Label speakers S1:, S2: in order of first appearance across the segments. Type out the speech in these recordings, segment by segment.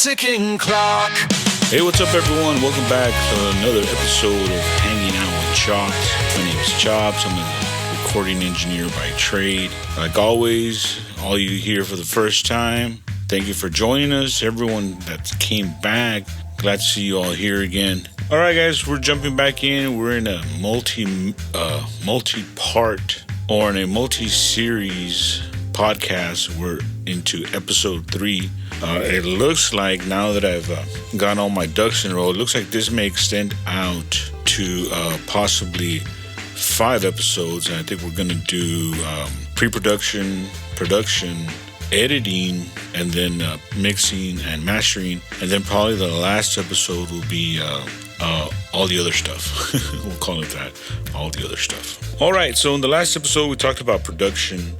S1: ticking clock.
S2: Hey, what's up, everyone? Welcome back to another episode of Hanging Out with Chops. My name is Chops. I'm a recording engineer by trade. Like always, all you here for the first time, thank you for joining us. Everyone that came back, glad to see you all here again. All right, guys, we're jumping back in. We're in a multi-part or in a multi-series podcast. We're into episode 3. It looks like now that I've gotten all my ducks in a row, it looks like this may extend out to possibly 5 episodes. And I think we're going to do pre-production, production, editing, and then mixing and mastering. And then probably the last episode will be all the other stuff. We'll call it that, all the other stuff. All right, so in the last episode, we talked about production.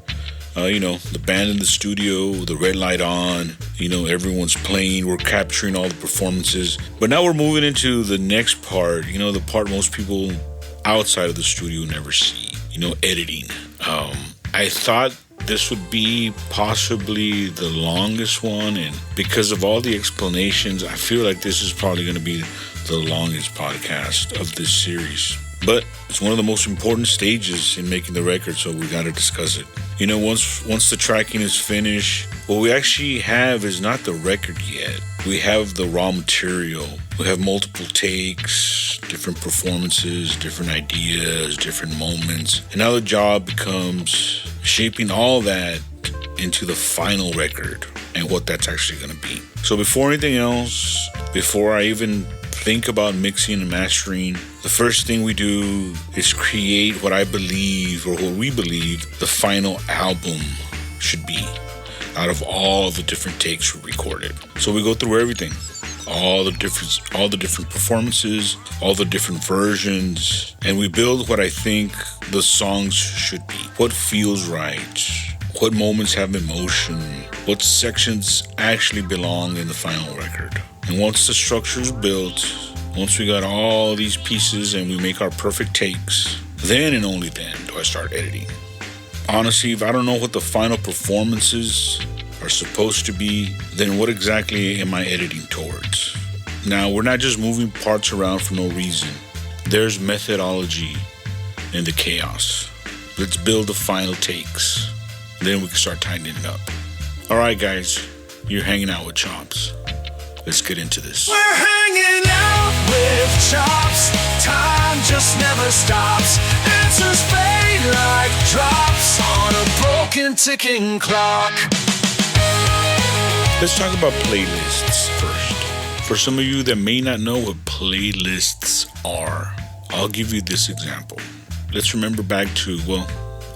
S2: The band in the studio, the red light on, everyone's playing, we're capturing all the performances. But now we're moving into the next part, the part most people outside of the studio never see, editing. I thought this would be possibly the longest one, and because of all the explanations, I feel like this is probably going to be the longest podcast of this series. But it's one of the most important stages in making the record, so we got to discuss it. Once the tracking is finished, what we actually have is not the record yet. We have the raw material. We have multiple takes, different performances, different ideas, different moments. And now the job becomes shaping all that into the final record and what that's actually going to be. So before anything else, before I even think about mixing and mastering, the first thing we do is create what I believe, or what we believe, the final album should be out of all the different takes we recorded. So we go through everything, all the different performances, all the different versions, and we build what I think the songs should be. What feels right, what moments have emotion, what sections actually belong in the final record. And once the structure is built, once we got all these pieces and we make our perfect takes, then and only then do I start editing. Honestly, if I don't know what the final performances are supposed to be, then what exactly am I editing towards? Now, we're not just moving parts around for no reason. There's methodology in the chaos. Let's build the final takes. Then we can start tightening it up. All right, guys, you're hanging out with Chops. Let's get into this.
S1: We're hanging out with Chops. Time just never stops. Answers fade like drops on a broken ticking clock.
S2: Let's talk about playlists first. For some of you that may not know what playlists are, I'll give you this example. Let's remember back to,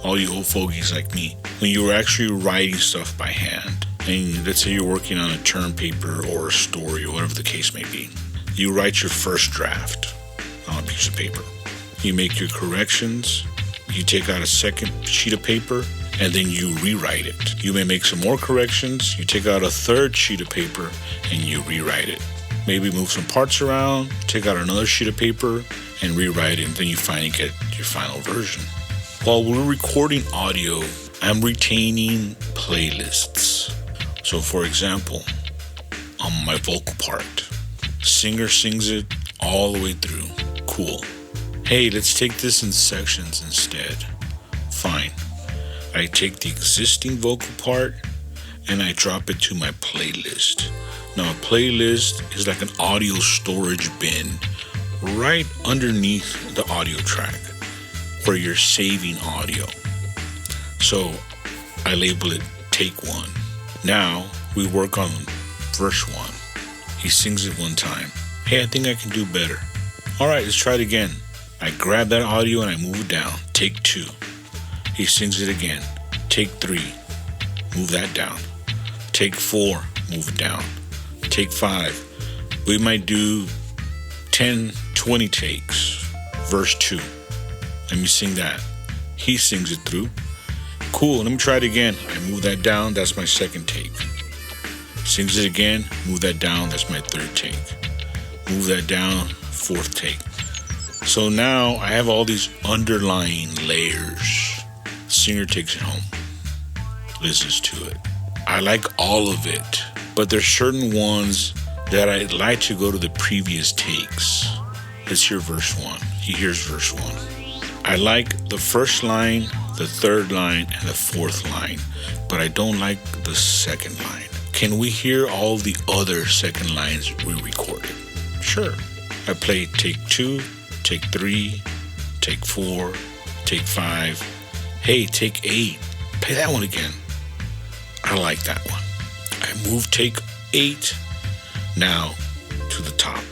S2: all you old fogies like me, when you were actually writing stuff by hand. And let's say you're working on a term paper or a story or whatever the case may be. You write your first draft on a piece of paper. You make your corrections. You take out a second sheet of paper, and then you rewrite it. You may make some more corrections. You take out a third sheet of paper, and you rewrite it. Maybe move some parts around, take out another sheet of paper, and rewrite it, and then you finally get your final version. While we're recording audio, I'm retaining playlists. So, for example, on my vocal part, singer sings it all the way through. Cool. Hey, let's take this in sections instead. Fine. I take the existing vocal part and I drop it to my playlist. Now, a playlist is like an audio storage bin right underneath the audio track where you're saving audio. So, I label it Take 1. Now, we work on verse 1. He sings it one time. Hey, I think I can do better. All right, let's try it again. I grab that audio and I move it down. Take 2. He sings it again. Take 3. Move that down. Take 4. Move it down. Take 5. We might do 10, 20 takes. Verse 2. Let me sing that. He sings it through. Cool, let me try it again. I move that down, that's my second take. Sings it again, move that down, that's my third take. Move that down, fourth take. So now I have all these underlying layers. Singer takes it home, listens to it. I like all of it, but there's certain ones that I'd like to go to the previous takes. Let's hear verse 1. Here's verse 1. I like the first line, the third line, and the fourth line, but I don't like the second line. Can we hear all the other second lines we recorded? Sure. I played take 2, take 3, take 4, take 5. Hey, take 8. Play that one again. I like that one. I moved take 8 now to the top.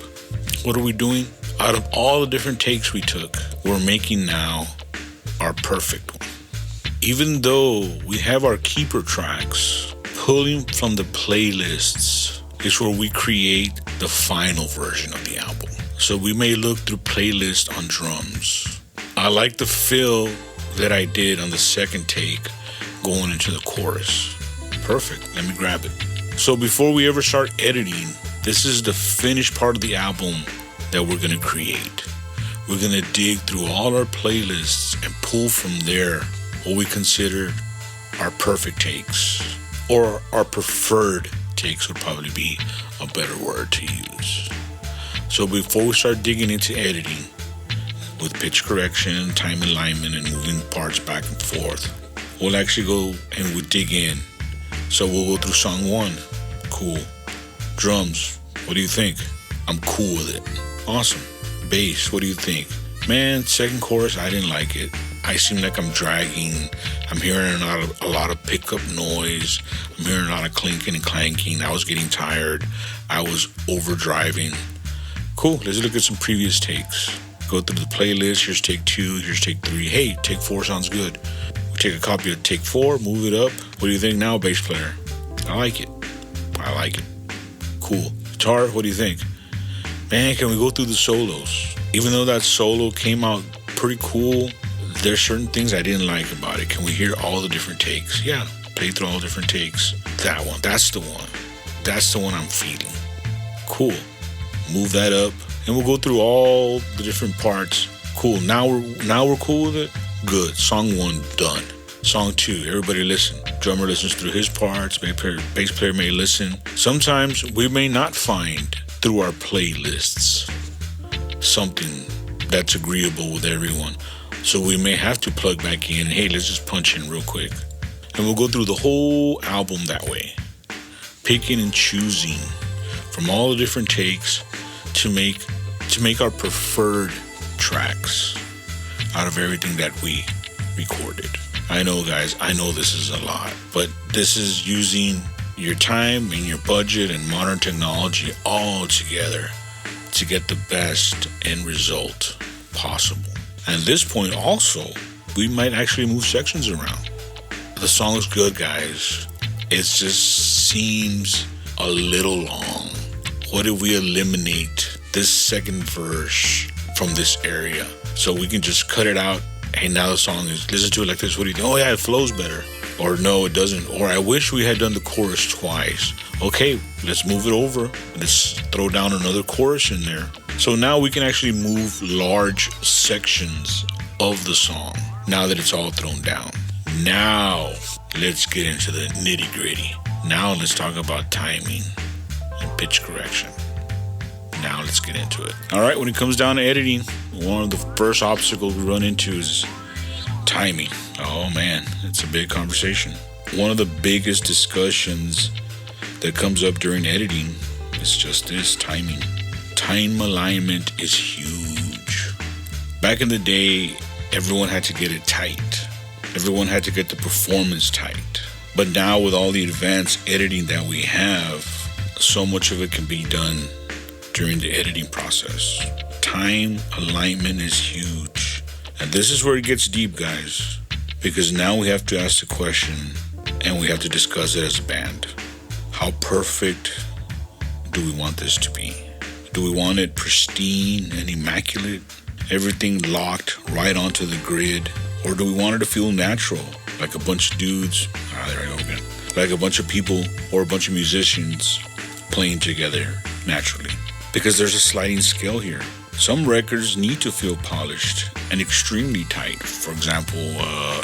S2: What are we doing? Out of all the different takes we took, we're making now our perfect one. Even though we have our keeper tracks, pulling from the playlists is where we create the final version of the album. So we may look through playlists on drums. I like the fill that I did on the second take going into the chorus. Perfect. Let me grab it. So before we ever start editing, this is the finished part of the album that we're going to create. We're going to dig through all our playlists and pull from there what we consider our perfect takes, or our preferred takes would probably be a better word to use. So before we start digging into editing with pitch correction, time alignment, and moving parts back and forth, we'll actually go and we'll dig in. So we'll go through song 1. Cool. Drums, what do you think? I'm cool with it. Awesome. Bass, what do you think? Man, second chorus, I didn't like it. I seem like I'm dragging. I'm hearing a lot of pickup noise. I'm hearing a lot of clinking and clanking. I was getting tired. I was overdriving. Cool, let's look at some previous takes. Go through the playlist. Here's take 2, here's take 3. Hey, take 4 sounds good. We take a copy of take 4, move it up. What do you think now, bass player? I like it. I like it. Cool. Guitar, what do you think? Man, can we go through the solos? Even though that solo came out pretty cool, there's certain things I didn't like about it. Can we hear all the different takes? Yeah, play through all different takes. That one, that's the one. That's the one I'm feeling. Cool. Move that up, and we'll go through all the different parts. Cool. Now we're cool with it. Good. Song 1 done. Song 2, everybody listen. Drummer listens through his parts. Bass player may listen. Sometimes we may not find through our playlists something that's agreeable with everyone. So we may have to plug back in. Hey, let's just punch in real quick. And we'll go through the whole album that way. Picking and choosing from all the different takes to make our preferred tracks out of everything that we recorded. I know, guys, I know this is a lot, but this is using your time and your budget and modern technology all together to get the best end result possible. And at this point also, we might actually move sections around. The song is good, guys. It just seems a little long. What if we eliminate this second verse from this area so we can just cut it out? Hey, now the song is, listen to it like this. What do you think? Oh yeah, it flows better. Or no, it doesn't. Or I wish we had done the chorus twice. Okay, let's move it over. Let's throw down another chorus in there. So now we can actually move large sections of the song now that it's all thrown down. Now, let's get into the nitty gritty. Now let's talk about timing and pitch correction. Now let's get into it. All right, when it comes down to editing, one of the first obstacles we run into is timing. Oh man, it's a big conversation. One of the biggest discussions that comes up during editing is just this: timing. Time alignment is huge. Back in the day, everyone had to get it tight. Everyone had to get the performance tight. But now with all the advanced editing that we have, so much of it can be done during the editing process. Time alignment is huge. And this is where it gets deep, guys, because now we have to ask the question and we have to discuss it as a band. How perfect do we want this to be? Do we want it pristine and immaculate? Everything locked right onto the grid? Or do we want it to feel natural? Like a bunch of dudes, there I go again. Like a bunch of people or a bunch of musicians playing together naturally. Because there's a sliding scale here. Some records need to feel polished and extremely tight. For example,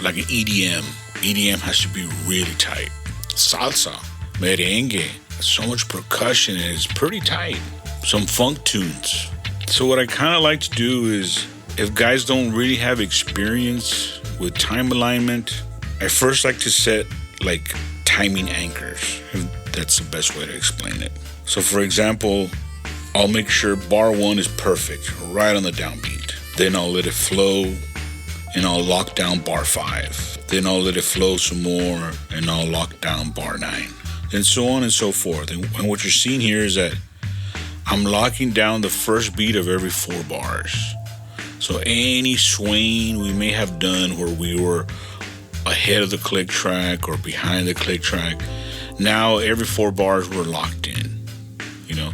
S2: like an EDM. EDM has to be really tight. Salsa merengue. So much percussion and it's pretty tight. Some funk tunes. So what I kind of like to do is, if guys don't really have experience with time alignment, I first like to set like timing anchors. That's the best way to explain it. So for example, I'll make sure bar 1 is perfect, right on the downbeat. Then I'll let it flow and I'll lock down bar 5. Then I'll let it flow some more and I'll lock down bar 9. And so on and so forth. And what you're seeing here is that I'm locking down the first beat of every 4 bars. So any swaying we may have done where we were ahead of the click track or behind the click track, now every 4 bars we're locked in, you know.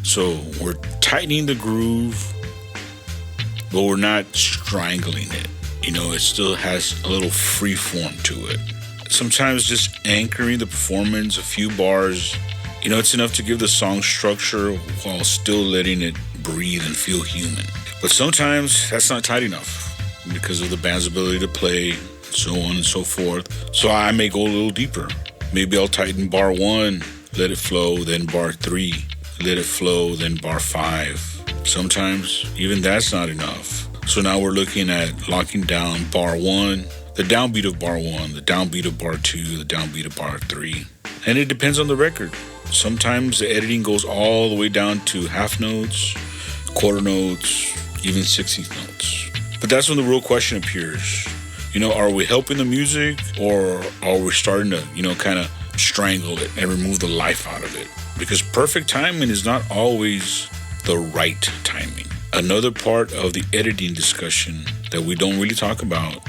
S2: So we're tightening the groove, but we're not strangling it. You know, it still has a little free form to it. Sometimes just anchoring the performance, a few bars, you know, it's enough to give the song structure while still letting it breathe and feel human. But sometimes that's not tight enough because of the band's ability to play, so on and so forth. So I may go a little deeper. Maybe I'll tighten bar 1, let it flow, then bar 3, let it flow, then bar 5. Sometimes even that's not enough. So now we're looking at locking down bar 1, the downbeat of bar 1, the downbeat of bar 2, the downbeat of bar 3. And it depends on the record. Sometimes the editing goes all the way down to half notes, quarter notes, even 16th notes. But that's when the real question appears. You know, are we helping the music or are we starting to, you know, kind of strangle it and remove the life out of it? Because perfect timing is not always the right timing. Another part of the editing discussion that we don't really talk about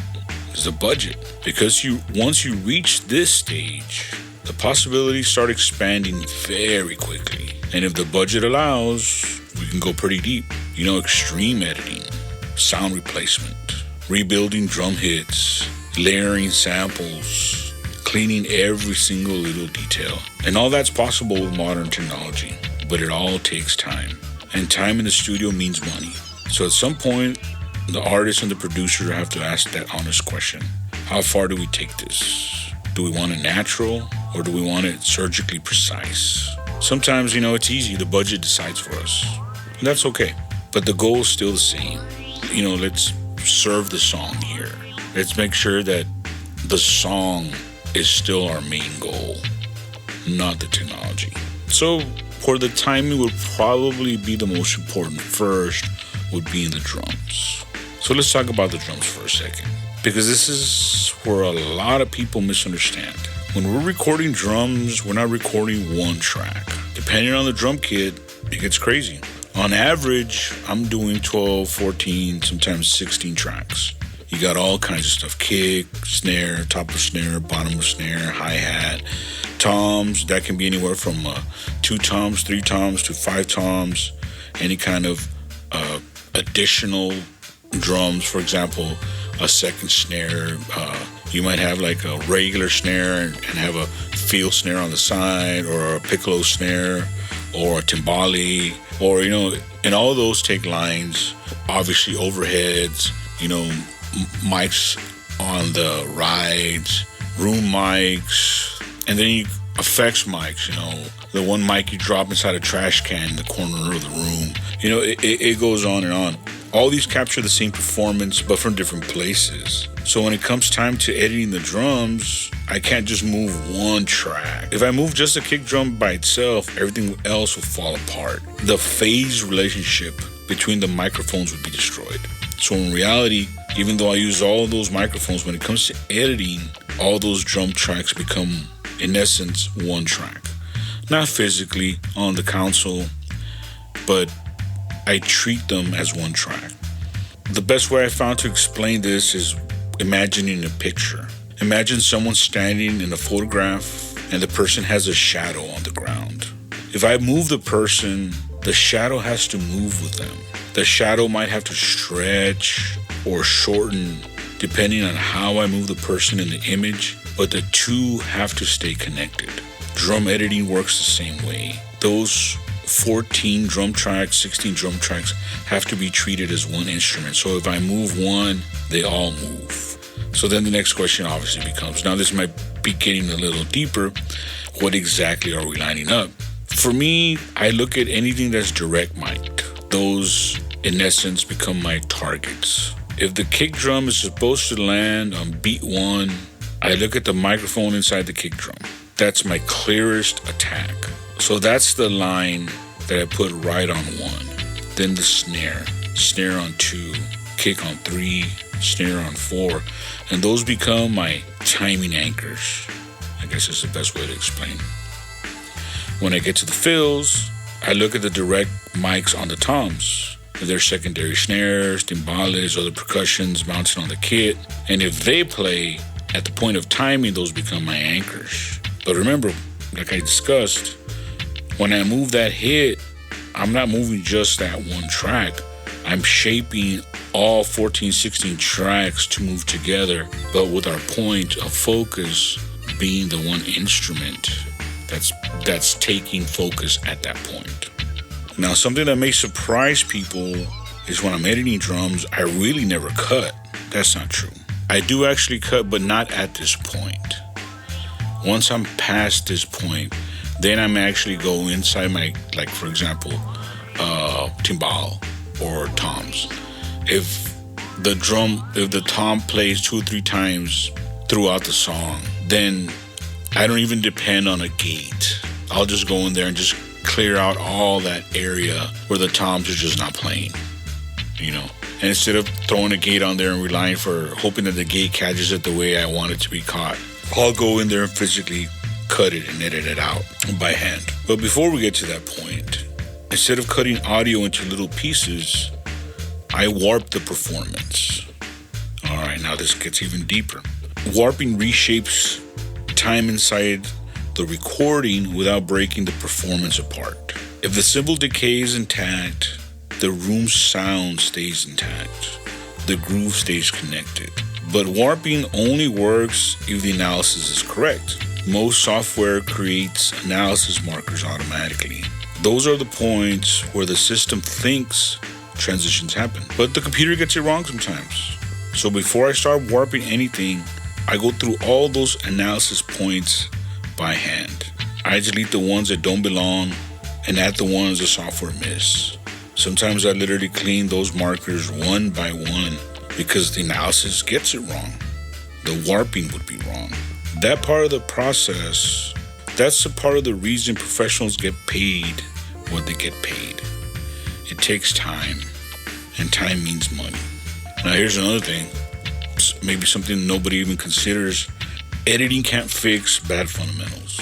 S2: is the budget. Because once you reach this stage, the possibilities start expanding very quickly. And if the budget allows, we can go pretty deep. You know, extreme editing, sound replacement, rebuilding drum hits, layering samples, cleaning every single little detail. And all that's possible with modern technology, but it all takes time. And time in the studio means money. So at some point, the artist and the producer have to ask that honest question. How far do we take this? Do we want it natural or do we want it surgically precise? Sometimes, you know, it's easy. The budget decides for us. And that's okay. But the goal is still the same. You know, let's serve the song here. Let's make sure that the song is still our main goal, not the technology. So where the timing would probably be the most important first would be in the drums. So let's talk about the drums for a second, because this is where a lot of people misunderstand. When we're recording drums, we're not recording one track. Depending on the drum kit, it gets crazy. On average, I'm doing 12, 14, sometimes 16 tracks. You got all kinds of stuff. Kick, snare, top of snare, bottom of snare, hi-hat, toms. That can be anywhere from 2 toms, 3 toms to 5 toms. Any kind of additional drums, for example, a second snare. You might have like a regular snare and have a field snare on the side, or a piccolo snare, or a timbale, or, you know, and all of those take lines. Obviously overheads, you know, mics on the rides, room mics, and then effects mics, you know, the one mic you drop inside a trash can in the corner of the room. You know, it goes on and on. All these capture the same performance, but from different places. So when it comes time to editing the drums, I can't just move one track. If I move just a kick drum by itself, everything else will fall apart. The phase relationship between the microphones would be destroyed. So in reality, even though I use all those microphones, when it comes to editing, all those drum tracks become, in essence, one track. Not physically on the console, but I treat them as one track. The best way I found to explain this is imagining a picture. Imagine someone standing in a photograph and the person has a shadow on the ground. If I move the person, the shadow has to move with them. The shadow might have to stretch or shorten depending on how I move the person in the image, but the two have to stay connected. Drum editing works the same way. Those 14 drum tracks, 16 drum tracks have to be treated as one instrument. So if I move one, they all move. So then the next question obviously becomes, now this might be getting a little deeper, what exactly are we lining up? For me, I look at anything that's direct mic'd. Those, in essence, become my targets. If the kick drum is supposed to land on beat 1, I look at the microphone inside the kick drum. That's my clearest attack. So that's the line that I put right on 1. Then the snare on 2, kick on 3, snare on 4, and those become my timing anchors. I guess that's the best way to explain. When I get to the fills, I look at the direct mics on the toms. Their secondary snares, timbales, other percussions mounted on the kit, and if they play at the point of timing, those become my anchors. But remember, like I discussed, when I move that hit, I'm not moving just that one track. I'm shaping all 14, 16 tracks to move together, but with our point of focus being the one instrument that's taking focus at that point. Now, something that may surprise people is when I'm editing drums, I really never cut. That's not true. I do actually cut, but not at this point. Once I'm past this point, then I'm actually go inside my, like for example, timbal or toms. If the tom plays 2 or 3 times throughout the song, then I don't even depend on a gate. I'll just go in there and just clear out all that area where the toms are just not playing, And instead of throwing a gate on there and hoping that the gate catches it the way I want it to be caught, I'll go in there and physically cut it and edit it out by hand. But before we get to that point, instead of cutting audio into little pieces, I warp the performance. All right, now this gets even deeper. Warping reshapes time inside the recording without breaking the performance apart. If the cymbal decay is intact, the room's sound stays intact. The groove stays connected. But warping only works if the analysis is correct. Most software creates analysis markers automatically. Those are the points where the system thinks transitions happen, but the computer gets it wrong sometimes. So before I start warping anything, I go through all those analysis points by hand. I delete the ones that don't belong and add the ones the software missed. Sometimes I literally clean those markers one by one because the analysis gets it wrong. The warping would be wrong. That part of the process, that's a part of the reason professionals get paid what they get paid. It takes time, and time means money. Now here's another thing, maybe something nobody even considers. Editing can't fix bad fundamentals.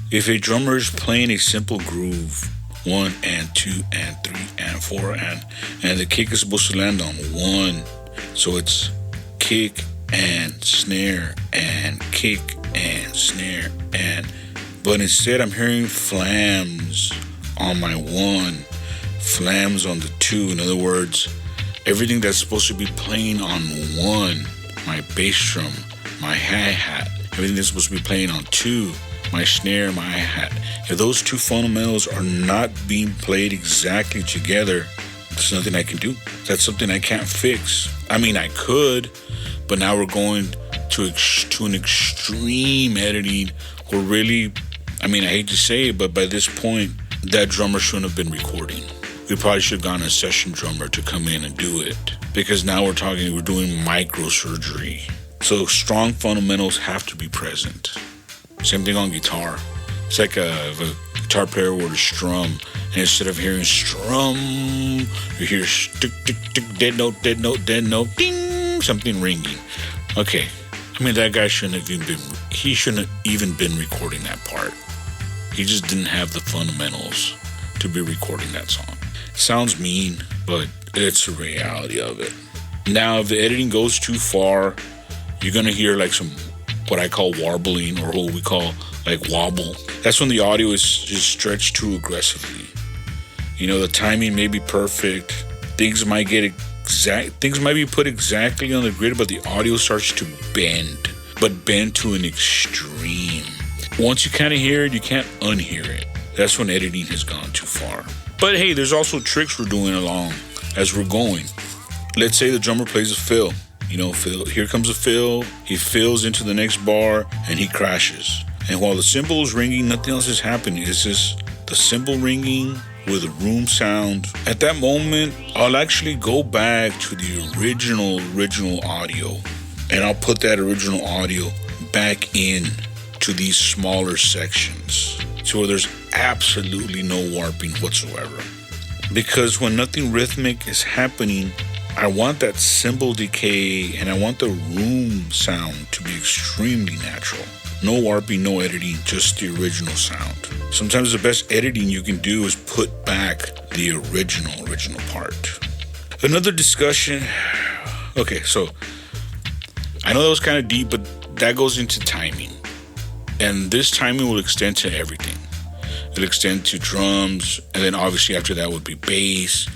S2: If a drummer is playing a simple groove, 1 and 2 and 3 and 4 and the kick is supposed to land on 1, so it's kick and snare and kick and snare but instead I'm hearing flams on my 1, flams on the 2. In other words, everything that's supposed to be playing on 1, my bass drum, my hi-hat, everything that's supposed to be playing on 2, my snare, my hi-hat. If those 2 fundamentals are not being played exactly together, there's nothing I can do. That's something I can't fix. I mean, I could, but now we're going to an extreme editing where really, I mean, I hate to say it, but by this point, that drummer shouldn't have been recording. We probably should have gotten a session drummer to come in and do it, because now we're doing microsurgery. So strong fundamentals have to be present. Same thing on guitar. It's like if a guitar player were to strum, and instead of hearing strum, you hear tick, tick, tick, dead note, ding, something ringing. Okay, I mean, that guy shouldn't have even been recording that part. He just didn't have the fundamentals to be recording that song. Sounds mean, but it's the reality of it. Now, if the editing goes too far, you're gonna hear like some, what I call warbling, or what we call like wobble. That's when the audio is just stretched too aggressively. The timing may be perfect. Things might be put exactly on the grid, but the audio starts to bend to an extreme. Once you kind of hear it, you can't unhear it. That's when editing has gone too far. But hey, there's also tricks we're doing along as we're going. Let's say the drummer plays a fill. Here comes a fill. He fills into the next bar and he crashes. And while the cymbal is ringing, nothing else is happening. It's just the cymbal ringing with a room sound. At that moment, I'll actually go back to the original audio, and I'll put that original audio back in to these smaller sections to where there's absolutely no warping whatsoever. Because when nothing rhythmic is happening, I want that cymbal decay and I want the room sound to be extremely natural. No warping, no editing, just the original sound. Sometimes the best editing you can do is put back the original part. Another discussion. Okay, so I know that was kind of deep, but that goes into timing. And this timing will extend to everything. It'll extend to drums, and then obviously after that would be bass.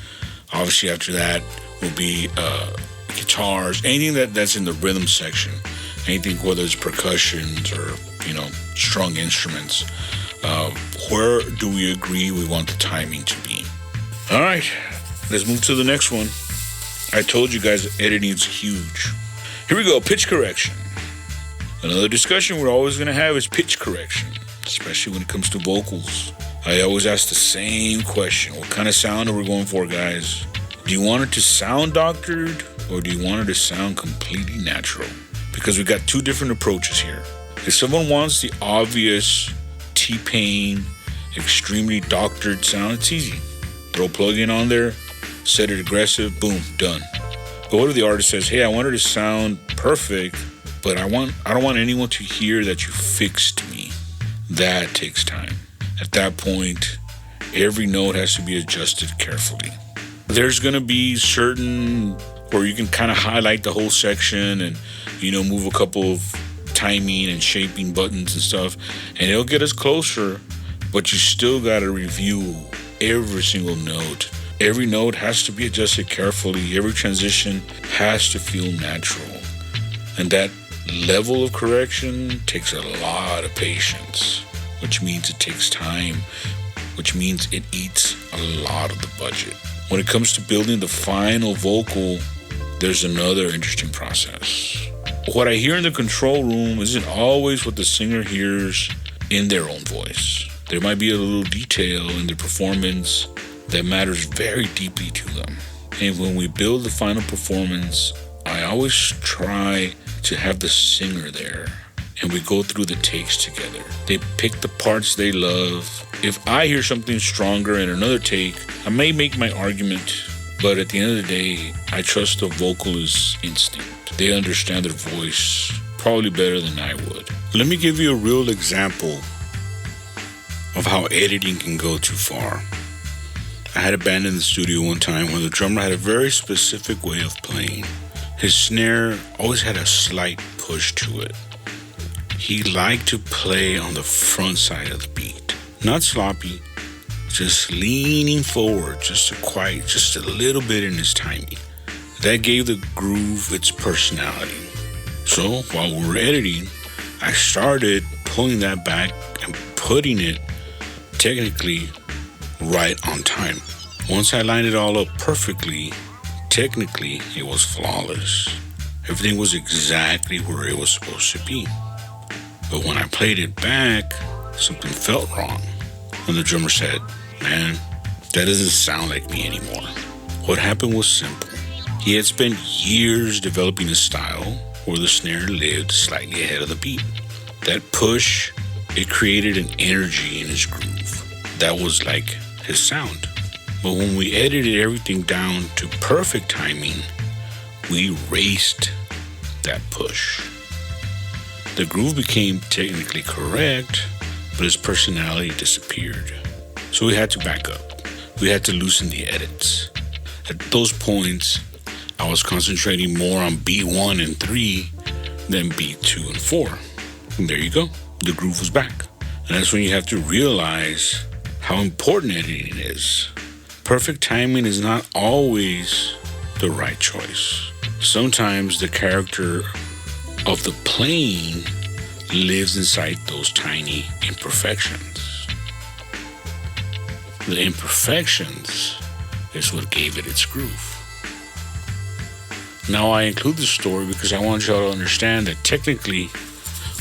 S2: Obviously after that will be guitars, anything that's in the rhythm section. Anything, whether it's percussions or, strung instruments. Where do we agree we want the timing to be? All right, let's move to the next one. I told you guys editing is huge. Here we go, pitch correction. Another discussion we're always going to have is pitch correction, especially when it comes to vocals. I always ask the same question. What kind of sound are we going for, guys? Do you want it to sound doctored, or do you want it to sound completely natural? Because we got two different approaches here. If someone wants the obvious T-Pain, extremely doctored sound, it's easy. Throw a plug-in on there, set it aggressive, boom, done. But what if the artist says, hey, I want it to sound perfect, but I don't want anyone to hear that you fixed me? That takes time. At that point, every note has to be adjusted carefully. There's going to be certain where you can kind of highlight the whole section and, move a couple of timing and shaping buttons and stuff, and it'll get us closer, but you still got to review every single note. Every note has to be adjusted carefully. Every transition has to feel natural. And that level of correction takes a lot of patience, which means it takes time, which means it eats a lot of the budget. When it comes to building the final vocal, there's another interesting process. What I hear in the control room isn't always what the singer hears in their own voice. There might be a little detail in their performance that matters very deeply to them. And when we build the final performance, I always try to have the singer there, and we go through the takes together. They pick the parts they love. If I hear something stronger in another take, I may make my argument, but at the end of the day, I trust the vocalist's instinct. They understand their voice probably better than I would. Let me give you a real example of how editing can go too far. I had a band in the studio one time where the drummer had a very specific way of playing. His snare always had a slight push to it. He liked to play on the front side of the beat. Not sloppy, just leaning forward just a little bit in his timing. That gave the groove its personality. So while we were editing, I started pulling that back and putting it technically right on time. Once I lined it all up perfectly, technically it was flawless. Everything was exactly where it was supposed to be. But when I played it back, something felt wrong. And the drummer said, man, that doesn't sound like me anymore. What happened was simple. He had spent years developing a style where the snare lived slightly ahead of the beat. That push, it created an energy in his groove. That was like his sound. But when we edited everything down to perfect timing, we erased that push. The groove became technically correct, but his personality disappeared. So we had to back up. We had to loosen the edits. At those points, I was concentrating more on B1 and 3 than B2 and 4. And there you go. The groove was back. And that's when you have to realize how important editing is. Perfect timing is not always the right choice. Sometimes the character of the playing lives inside those tiny imperfections. The imperfections is what gave it its groove. Now, I include this story because I want y'all to understand that technically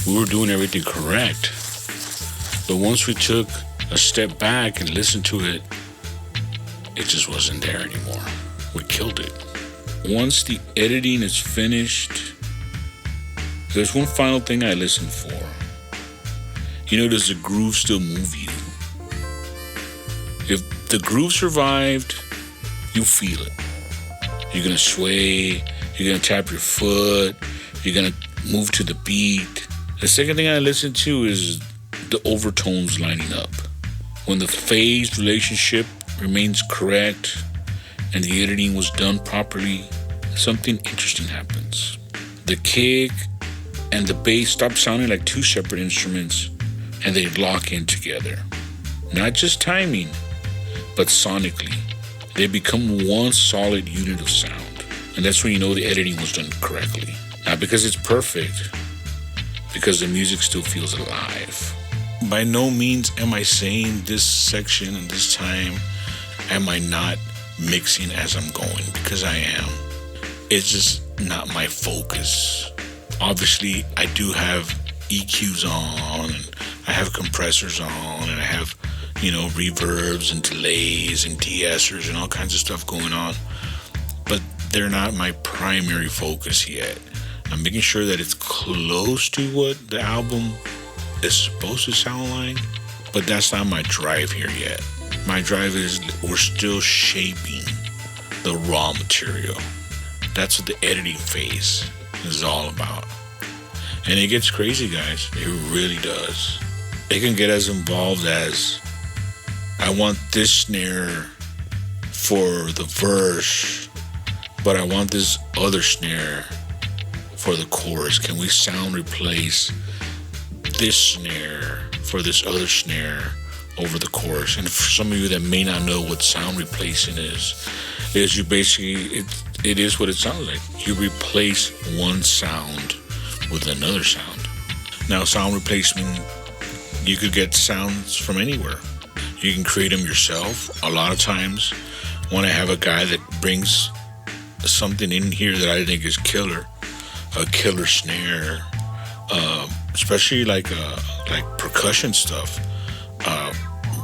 S2: we were doing everything correct. But once we took a step back and listened to it, it just wasn't there anymore. We killed it. Once the editing is finished, there's one final thing I listen for. Does the groove still move you? If the groove survived, you feel it. You're going to sway, you're going to tap your foot, you're going to move to the beat. The second thing I listen to is the overtones lining up. When the phase relationship remains correct and the editing was done properly, something interesting happens. The kick and the bass stop sounding like two separate instruments and they lock in together. Not just timing, but sonically. They become one solid unit of sound. And that's when you know the editing was done correctly. Not because it's perfect, because the music still feels alive. By no means am I saying this section and this time am I not mixing as I'm going, because I am. It's just not my focus. Obviously, I do have EQs on, and I have compressors on, and I have, reverbs and delays and de-essers and all kinds of stuff going on. But they're not my primary focus yet. I'm making sure that it's close to what the album is supposed to sound like, but that's not my drive here yet. My drive is we're still shaping the raw material. That's what the editing phase is all about. And it gets crazy, guys. It really does. It can get as involved as, I want this snare for the verse, but I want this other snare for the chorus. Can we sound replace this snare for this other snare over the chorus? And for some of you that may not know what sound replacing is you basically, it is what it sounds like. You replace one sound with another sound. Now, sound replacement, you could get sounds from anywhere. You can create them yourself. A lot of times when I have a guy that brings something in here that I think is killer, a killer snare, especially like percussion stuff,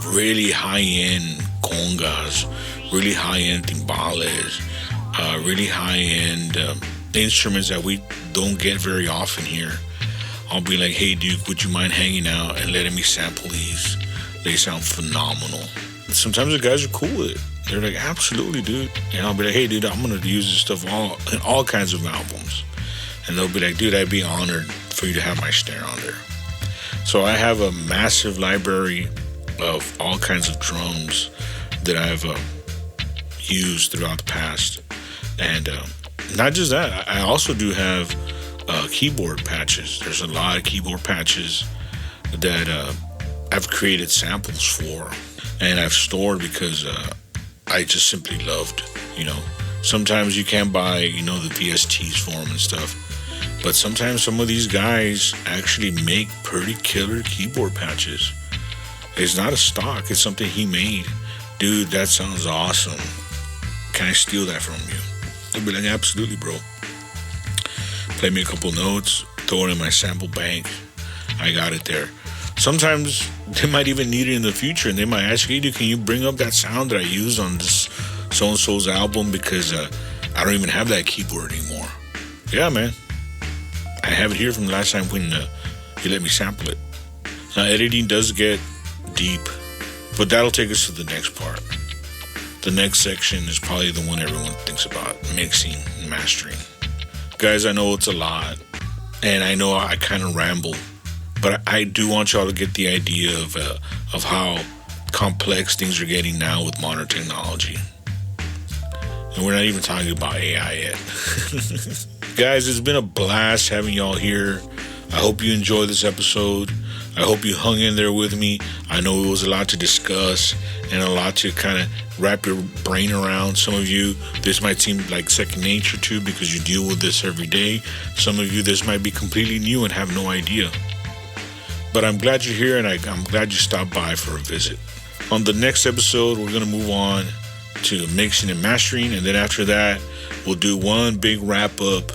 S2: really high-end congas, really high-end timbales, really high-end instruments that we don't get very often here. I'll be like, hey, dude, would you mind hanging out and letting me sample these? They sound phenomenal. Sometimes the guys are cool with it. They're like, absolutely, dude. And I'll be like, hey, dude, I'm going to use this stuff in all kinds of albums. And they'll be like, dude, I'd be honored for you to have my snare on there. So I have a massive library of all kinds of drums that I've used throughout the past. And not just that, I also do have keyboard patches. There's a lot of keyboard patches that I've created samples for and I've stored because I just simply loved, Sometimes you can't buy, the VSTs for them and stuff. But sometimes some of these guys actually make pretty killer keyboard patches. It's not a stock. It's something he made. Dude, that sounds awesome. Can I steal that from you? I'll be like, absolutely, bro. Play me a couple notes. Throw it in my sample bank. I got it there. Sometimes they might even need it in the future, and they might ask, hey, dude, can you bring up that sound that I used on this so-and-so's album because I don't even have that keyboard anymore. Yeah, man. I have it here from the last time when you let me sample it. Now, editing does get deep, but that'll take us to the next part. The next section is probably the one everyone thinks about, mixing and mastering. Guys, I know it's a lot, and I know I kind of ramble, but I do want y'all to get the idea of how complex things are getting now with modern technology. And we're not even talking about AI yet. Guys, it's been a blast having y'all here. I hope you enjoyed this episode. I hope you hung in there with me. I know it was a lot to discuss and a lot to kind of wrap your brain around. Some of you, this might seem like second nature to because you deal with this every day. Some of you, this might be completely new and have no idea. But I'm glad you're here, and I'm glad you stopped by for a visit. On the next episode, we're going to move on to mixing and mastering, and then after that, we'll do one big wrap-up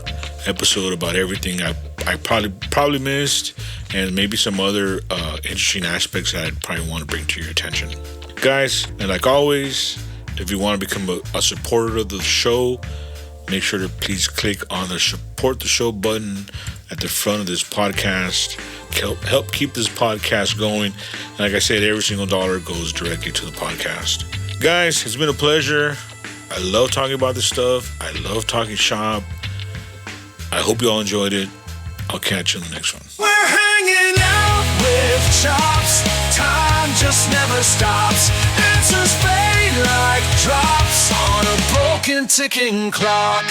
S2: episode about everything I probably missed, and maybe some other interesting aspects that I'd probably want to bring to your attention. Guys, and like always, if you want to become a supporter of the show, make sure to please click on the support the show button at the front of this podcast. Help keep this podcast going. And like I said, every single dollar goes directly to the podcast. Guys, it's been a pleasure. I love talking about this stuff. I love talking shop. I hope you all enjoyed it. I'll catch you in the next one.
S1: We're hanging out with Chops. Time just never stops. Answers fade like drops on a broken ticking clock.